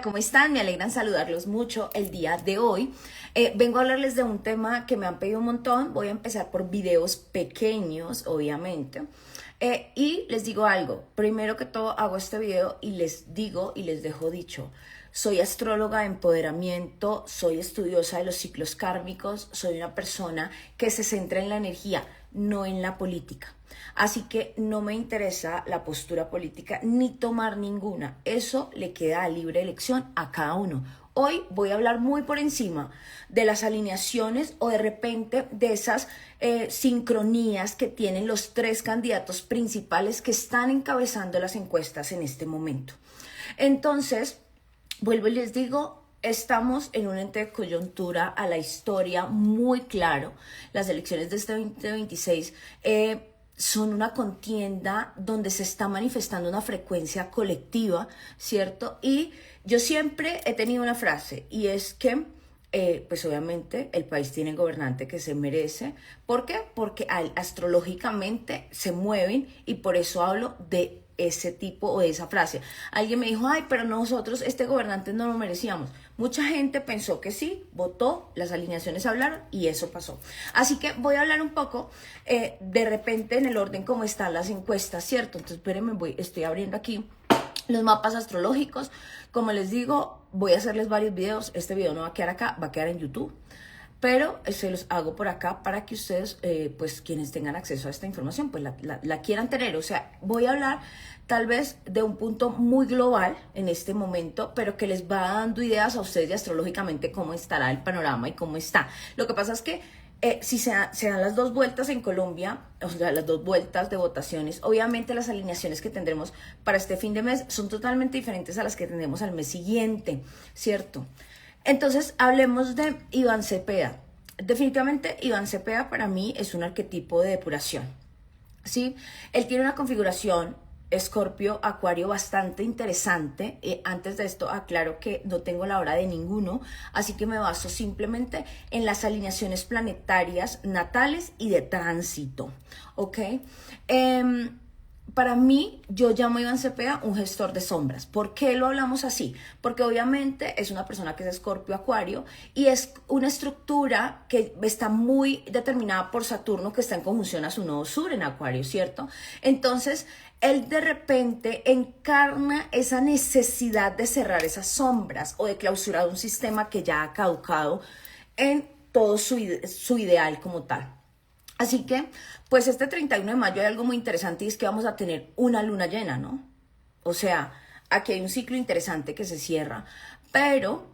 ¿Cómo están? Me alegran saludarlos mucho el día de hoy. Vengo a hablarles de un tema que me han pedido un montón. Voy a empezar por videos pequeños, obviamente. Y les digo algo. Primero que todo hago este video y les digo y les dejo dicho. Soy astróloga de empoderamiento, soy estudiosa de los ciclos kármicos, soy una persona que se centra en la energía, no en la política. Así que no me interesa la postura política ni tomar ninguna. Eso le queda a libre elección a cada uno. Hoy voy a hablar muy por encima de las alineaciones o de repente de esas sincronías que tienen los tres candidatos principales que están encabezando las encuestas en este momento. Entonces, vuelvo y les digo, estamos en un ente de coyuntura a la historia muy claro. Las elecciones de este 2026 son una contienda donde se está manifestando una frecuencia colectiva, ¿cierto? Y yo siempre he tenido una frase y es que, pues obviamente el país tiene gobernante que se merece. ¿Por qué? Porque astrológicamente se mueven y por eso hablo de ese tipo o de esa frase. Alguien me dijo, ay, pero nosotros este gobernante no lo merecíamos. Mucha gente pensó que sí, votó, las alineaciones hablaron y eso pasó. Así que voy a hablar un poco de repente en el orden como están las encuestas, ¿cierto? Entonces, espérenme, estoy abriendo aquí los mapas astrológicos. Como les digo, voy a hacerles varios videos. Este video no va a quedar acá, va a quedar en YouTube. Pero se los hago por acá para que ustedes, pues quienes tengan acceso a esta información, pues la quieran tener. O sea, voy a hablar tal vez de un punto muy global en este momento, pero que les va dando ideas a ustedes de astrológicamente cómo estará el panorama y cómo está. Lo que pasa es que si se dan las dos vueltas en Colombia, o sea, las dos vueltas de votaciones, obviamente las alineaciones que tendremos para este fin de mes son totalmente diferentes a las que tendremos al mes siguiente, ¿cierto? Entonces, hablemos de Iván Cepeda. Definitivamente, Iván Cepeda para mí es un arquetipo de depuración, ¿sí? Él tiene una configuración Escorpio, Acuario bastante interesante. Antes de esto, aclaro que no tengo la hora de ninguno, así que me baso simplemente en las alineaciones planetarias natales y de tránsito, ¿ok? Para mí, yo llamo a Iván Cepeda un gestor de sombras. ¿Por qué lo hablamos así? Porque obviamente es una persona que es Escorpio Acuario y es una estructura que está muy determinada por Saturno, que está en conjunción a su nodo sur en Acuario, ¿cierto? Entonces, él de repente encarna esa necesidad de cerrar esas sombras o de clausurar un sistema que ya ha caducado en todo su ideal como tal. Así que, pues este 31 de mayo hay algo muy interesante y es que vamos a tener una luna llena, ¿no? O sea, aquí hay un ciclo interesante que se cierra, pero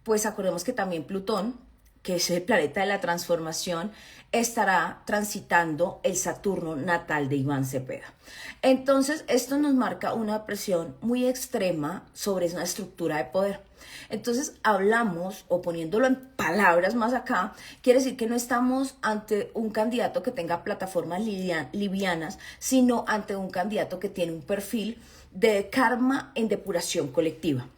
pues acordemos que también Plutón, que es el planeta de la transformación, estará transitando el Saturno natal de Iván Cepeda. Entonces, esto nos marca una presión muy extrema sobre una estructura de poder. Entonces, hablamos, o poniéndolo en palabras más acá, quiere decir que no estamos ante un candidato que tenga plataformas livianas, sino ante un candidato que tiene un perfil de karma en depuración colectiva.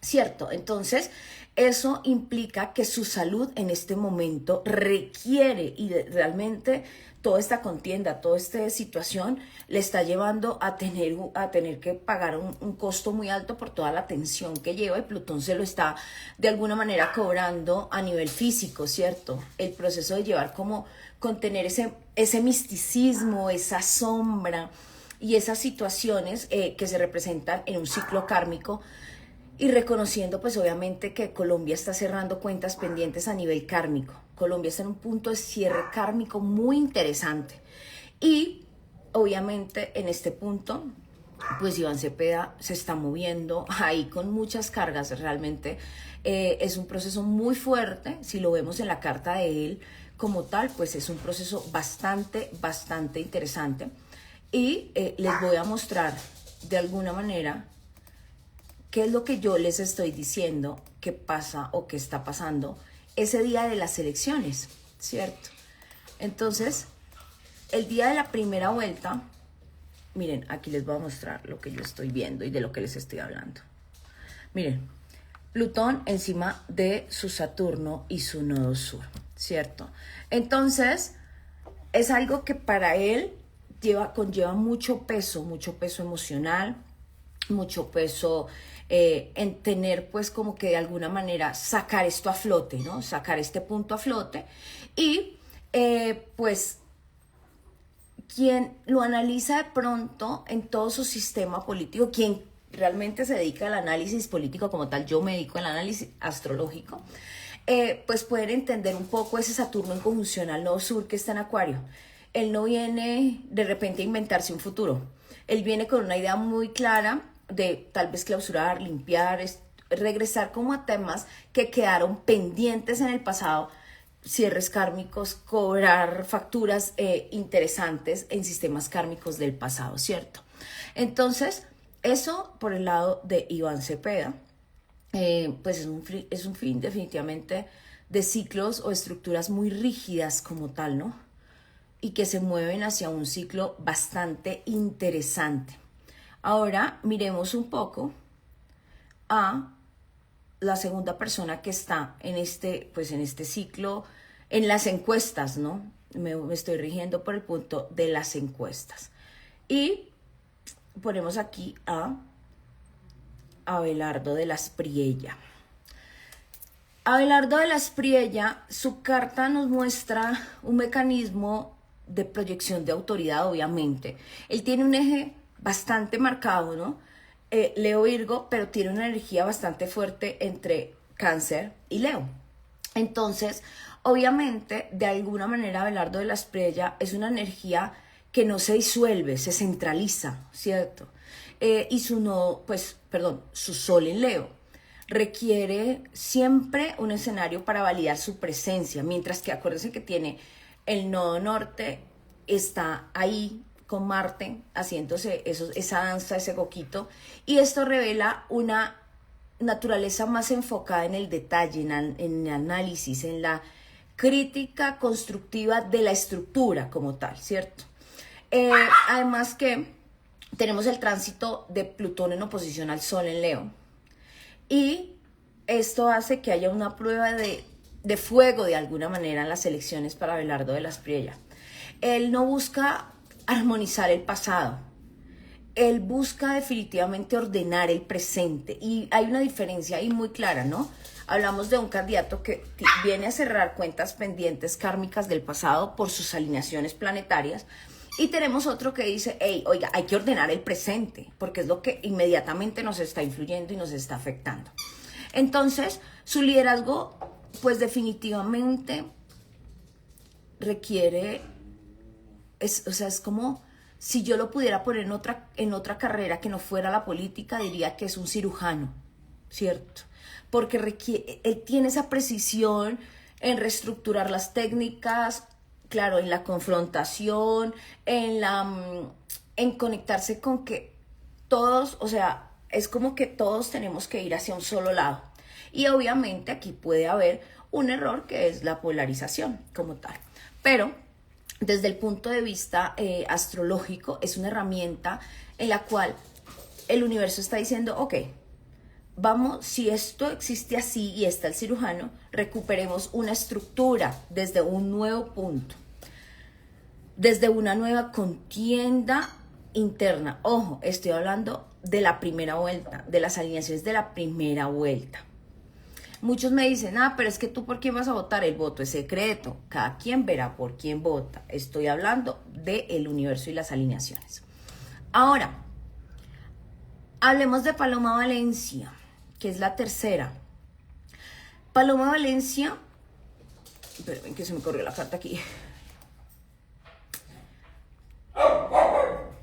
¿Cierto? Entonces, eso implica que su salud en este momento requiere y realmente toda esta contienda, toda esta situación le está llevando a tener que pagar un costo muy alto por toda la atención que lleva y Plutón se lo está de alguna manera cobrando a nivel físico, ¿cierto? El proceso de llevar como contener ese misticismo, esa sombra y esas situaciones que se representan en un ciclo kármico. Y reconociendo pues obviamente que Colombia está cerrando cuentas pendientes a nivel kármico. Colombia está en un punto de cierre kármico muy interesante. Y obviamente en este punto pues Iván Cepeda se está moviendo ahí con muchas cargas. Realmente es un proceso muy fuerte. Si lo vemos en la carta de él como tal, pues es un proceso bastante interesante. Y les voy a mostrar de alguna manera ¿qué es lo que yo les estoy diciendo que pasa o que está pasando ese día de las elecciones, ¿cierto? Entonces, el día de la primera vuelta, miren, aquí les voy a mostrar lo que yo estoy viendo y de lo que les estoy hablando. Miren, Plutón encima de su Saturno y su nodo sur, ¿cierto? Entonces, es algo que para él conlleva mucho peso emocional, mucho peso en tener pues como que de alguna manera sacar esto a flote, ¿no? Sacar este punto a flote y pues quien lo analiza de pronto en todo su sistema político, quien realmente se dedica al análisis político como tal, yo me dedico al análisis astrológico, pues pueden entender un poco ese Saturno en conjunción al nodo sur que está en Acuario. Él no viene de repente a inventarse un futuro, él viene con una idea muy clara de tal vez clausurar, limpiar, regresar como a temas que quedaron pendientes en el pasado, cierres kármicos, cobrar facturas interesantes en sistemas kármicos del pasado, ¿cierto? Entonces, eso por el lado de Iván Cepeda, pues es un fin definitivamente de ciclos o estructuras muy rígidas como tal, ¿no? Y que se mueven hacia un ciclo bastante interesante. Ahora miremos un poco a la segunda persona que está en pues en este ciclo, en las encuestas, ¿no? Me estoy rigiendo por el punto de las encuestas. Y ponemos aquí a Abelardo de la Espriella. Abelardo de la Espriella, su carta nos muestra un mecanismo de proyección de autoridad, obviamente. Él tiene un eje bastante marcado, ¿no? Leo Virgo, pero tiene una energía bastante fuerte entre Cáncer y Leo. Entonces, obviamente, de alguna manera, Abelardo de la Espriella es una energía que no se disuelve, se centraliza, ¿cierto? Y su sol en Leo requiere siempre un escenario para validar su presencia, mientras que acuérdense que tiene el nodo norte, está ahí con Marte haciéndose esa danza, ese coquito, y esto revela una naturaleza más enfocada en el detalle, en el análisis, en la crítica constructiva de la estructura como tal, ¿cierto? Además que tenemos el tránsito de Plutón en oposición al Sol en Leo, y esto hace que haya una prueba de fuego de alguna manera en las elecciones para Abelardo de la Espriella. Él no busca armonizar el pasado, él busca definitivamente ordenar el presente, y hay una diferencia ahí muy clara, ¿no? Hablamos de un candidato que viene a cerrar cuentas pendientes kármicas del pasado por sus alineaciones planetarias, y tenemos otro que dice, hey, oiga, hay que ordenar el presente, porque es lo que inmediatamente nos está influyendo y nos está afectando. Entonces, su liderazgo, pues definitivamente requiere, es como si yo lo pudiera poner en otra carrera que no fuera la política, diría que es un cirujano, ¿cierto? Porque él tiene esa precisión en reestructurar las técnicas, claro, en la confrontación, en conectarse con que todos, o sea, es como que todos tenemos que ir hacia un solo lado. Y obviamente aquí puede haber un error que es la polarización como tal. Pero desde el punto de vista astrológico es una herramienta en la cual el universo está diciendo, ok, vamos, si esto existe así y está el cirujano, recuperemos una estructura desde un nuevo punto, desde una nueva contienda interna. Ojo, estoy hablando de la primera vuelta, de las alineaciones de la primera vuelta. Muchos me dicen, pero es que tú ¿por quién vas a votar? El voto es secreto, cada quien verá por quién vota. Estoy hablando del universo y las alineaciones. Ahora, hablemos de Paloma Valencia, que es la tercera. Paloma Valencia, esperen que se me corrió la carta aquí.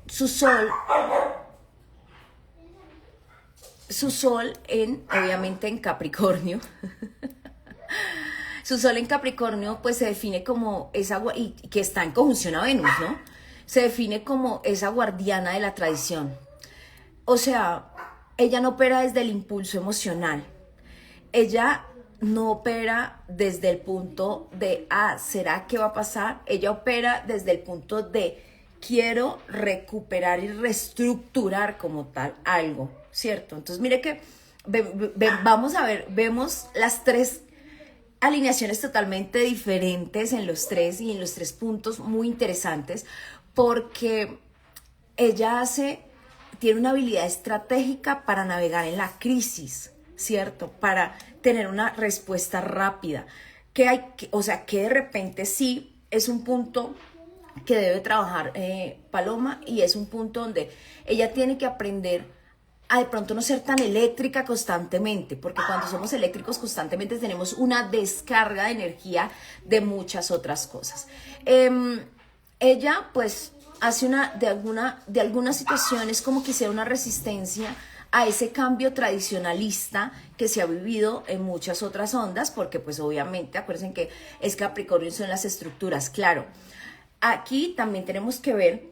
Su sol obviamente en Capricornio. Su sol en Capricornio pues se define como esa, y que está en conjunción a Venus, ¿no? Se define como esa guardiana de la tradición. O sea, ella no opera desde el impulso emocional. Ella no opera desde el punto de, ¿será que va a pasar? Ella opera desde el punto de, quiero recuperar y reestructurar como tal algo, ¿cierto? Entonces, mire que vamos a ver, vemos las tres alineaciones totalmente diferentes en los tres y en los tres puntos muy interesantes, porque ella tiene una habilidad estratégica para navegar en la crisis, ¿cierto? Para tener una respuesta rápida. O sea, que de repente sí es un punto que debe trabajar Paloma, y es un punto donde ella tiene que aprender a de pronto no ser tan eléctrica constantemente, porque cuando somos eléctricos constantemente tenemos una descarga de energía de muchas otras cosas. Ella pues hace de algunas situaciones como que sea una resistencia a ese cambio tradicionalista que se ha vivido en muchas otras ondas, porque pues obviamente acuérdense que es Capricornio, son las estructuras, claro. Aquí también tenemos que ver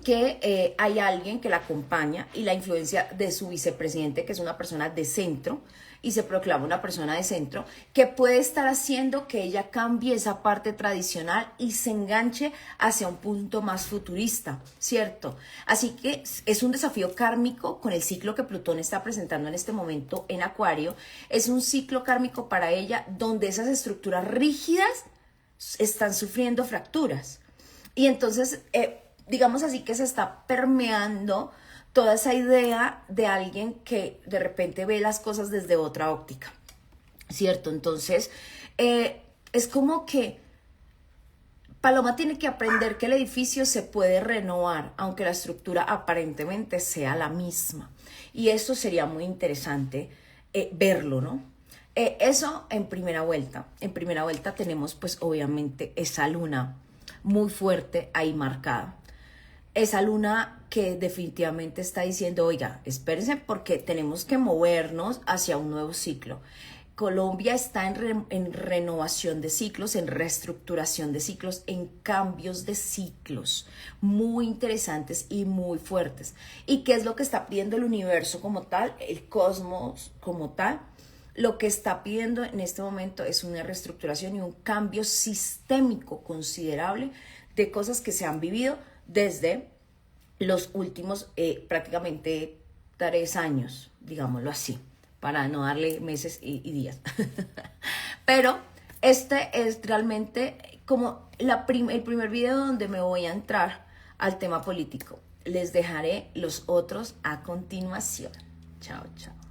que hay alguien que la acompaña y la influencia de su vicepresidente, que es una persona de centro y se proclama una persona de centro, que puede estar haciendo que ella cambie esa parte tradicional y se enganche hacia un punto más futurista, ¿cierto? Así que es un desafío kármico con el ciclo que Plutón está presentando en este momento en Acuario. Es un ciclo kármico para ella donde esas estructuras rígidas están sufriendo fracturas. Y entonces, digamos así que se está permeando toda esa idea de alguien que de repente ve las cosas desde otra óptica, ¿cierto? Entonces, es como que Paloma tiene que aprender que el edificio se puede renovar, aunque la estructura aparentemente sea la misma. Y eso sería muy interesante verlo, ¿no? Eso en primera vuelta. En primera vuelta tenemos pues obviamente esa luna muy fuerte ahí marcada. Esa luna que definitivamente está diciendo, oiga, espérense porque tenemos que movernos hacia un nuevo ciclo. Colombia está en renovación de ciclos, en reestructuración de ciclos, en cambios de ciclos muy interesantes y muy fuertes. ¿Y qué es lo que está pidiendo el universo como tal, el cosmos como tal? Lo que está pidiendo en este momento es una reestructuración y un cambio sistémico considerable de cosas que se han vivido desde los últimos prácticamente 3 años, digámoslo así, para no darle meses y días. Pero este es realmente como el primer video donde me voy a entrar al tema político. Les dejaré los otros a continuación. Chao, chao.